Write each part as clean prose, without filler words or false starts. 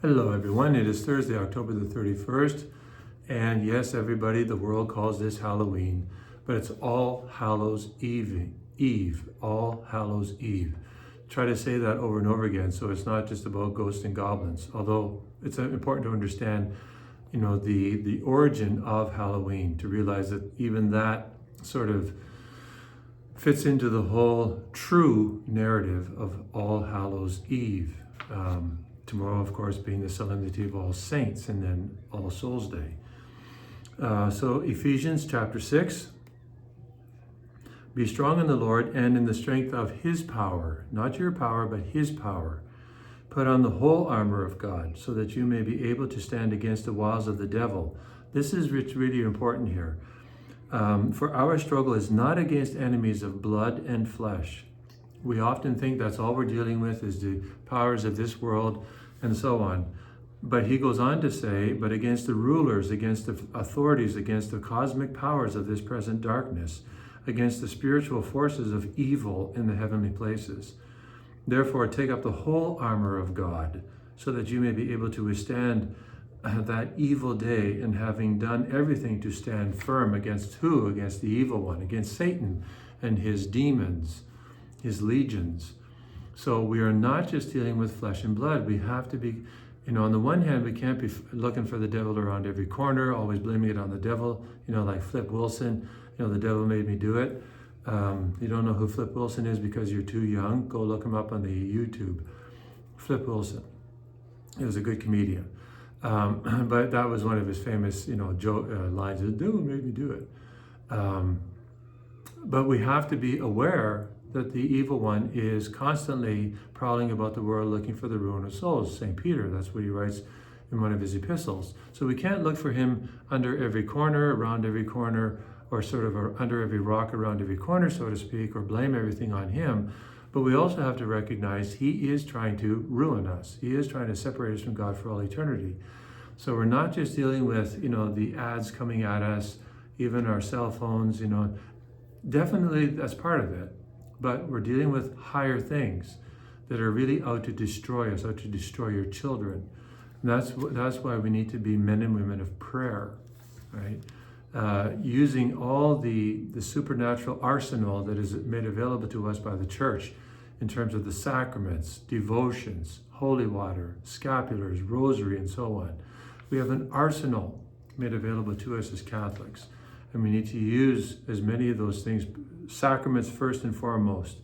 Hello everyone, it is Thursday, October the 31st, and yes, everybody, the world calls this Halloween, but it's All Hallows Eve, All Hallows Eve. Try to say that over and over again, so it's not just about ghosts and goblins, although it's important to understand, the origin of Halloween, to realize that even that sort of fits into the whole true narrative of All Hallows Eve. Tomorrow, of course, being the Solemnity of All Saints, and then All Souls Day. So Ephesians chapter 6, be strong in the Lord and in the strength of his power, not your power, but his power. Put on the whole armor of God, so that you may be able to stand against the wiles of the devil. This is really important here. For our struggle is not against enemies of blood and flesh. We often think that's all we're dealing with is the powers of this world and so on. But he goes on to say, but against the rulers, against the authorities, against the cosmic powers of this present darkness, against the spiritual forces of evil in the heavenly places. Therefore, take up the whole armor of God, so that you may be able to withstand that evil day, and having done everything to stand firm against who? Against the evil one, against Satan and his demons, his legions. So we are not just dealing with flesh and blood. We have to be, on the one hand, we can't be looking for the devil around every corner, always blaming it on the devil, like Flip Wilson, the devil made me do it. You don't know who Flip Wilson is because you're too young. Go look him up on the YouTube. Flip Wilson. He was a good comedian. But that was one of his famous, lines, the devil made me do it. But we have to be aware that the evil one is constantly prowling about the world looking for the ruin of souls. St. Peter, that's what he writes in one of his epistles. So we can't look for him under every corner, around every corner, or sort of under every rock around every corner, so to speak, or blame everything on him. But we also have to recognize he is trying to ruin us. He is trying to separate us from God for all eternity. So we're not just dealing with, the ads coming at us, even our cell phones, definitely that's part of it. But we're dealing with higher things that are really out to destroy us, out to destroy your children. And that's why we need to be men and women of prayer, right? Using all the supernatural arsenal that is made available to us by the church in terms of the sacraments, devotions, holy water, scapulars, rosary, and so on. We have an arsenal made available to us as Catholics, and we need to use as many of those things, sacraments first and foremost,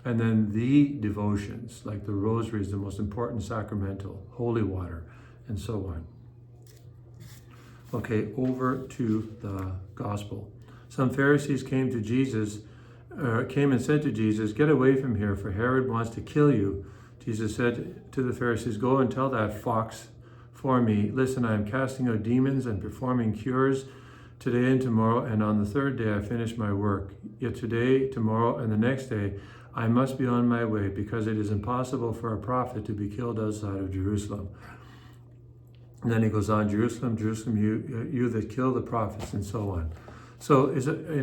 and then the devotions, like the rosary is the most important sacramental, holy water, and so on. Okay, over to the gospel. Some Pharisees came and said to Jesus, "Get away from here, for Herod wants to kill you." Jesus said to the Pharisees, "Go and tell that fox for me, listen, I am casting out demons and performing cures today and tomorrow, and on the third day I finish my work. Yet today, tomorrow, and the next day I must be on my way, because it is impossible for a prophet to be killed outside of Jerusalem." And then he goes on, "Jerusalem, Jerusalem, you that kill the prophets," and so on. So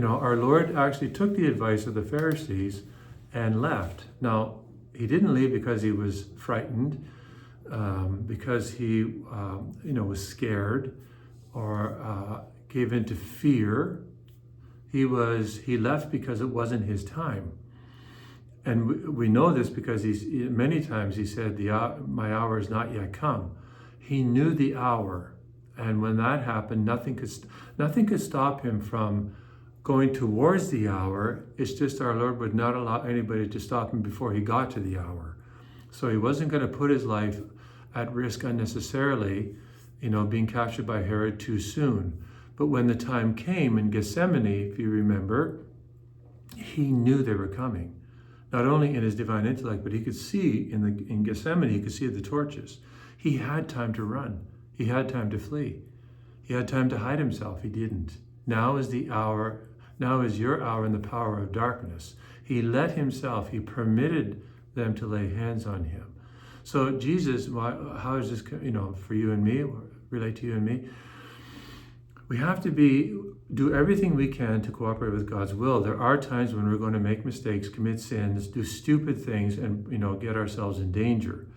our Lord actually took the advice of the Pharisees and left. Now, he didn't leave because he was frightened, because he was scared or gave in to fear. He left because it wasn't his time. And we know this because many times he said, my hour is not yet come. He knew the hour, and when that happened, nothing could stop him from going towards the hour. It's just our Lord would not allow anybody to stop him before he got to the hour. So he wasn't going to put his life at risk unnecessarily, being captured by Herod too soon. But when the time came in Gethsemane, if you remember, he knew they were coming. Not only in his divine intellect, but he could see in Gethsemane, he could see the torches. He had time to run. He had time to flee. He had time to hide himself. He didn't. Now is the hour. Now is your hour in the power of darkness. He let himself. He permitted them to lay hands on him. So Jesus, how is this? For you and me, relate to you and me. We have to do everything we can to cooperate with God's will. There are times when we're going to make mistakes, commit sins, do stupid things, and get ourselves in danger.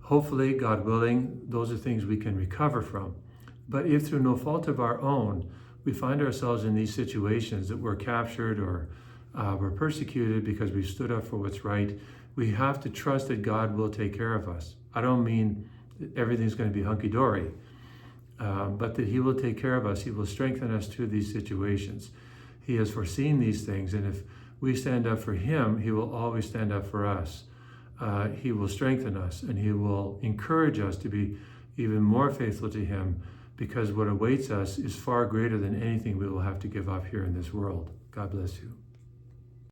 Hopefully, God willing, those are things we can recover from. But if through no fault of our own, we find ourselves in these situations that we're captured or we're persecuted because we stood up for what's right, we have to trust that God will take care of us. I don't mean that everything's going to be hunky-dory, but that He will take care of us. He will strengthen us through these situations. He has foreseen these things, and if we stand up for Him, He will always stand up for us. He will strengthen us, and He will encourage us to be even more faithful to Him, because what awaits us is far greater than anything we will have to give up here in this world. God bless you.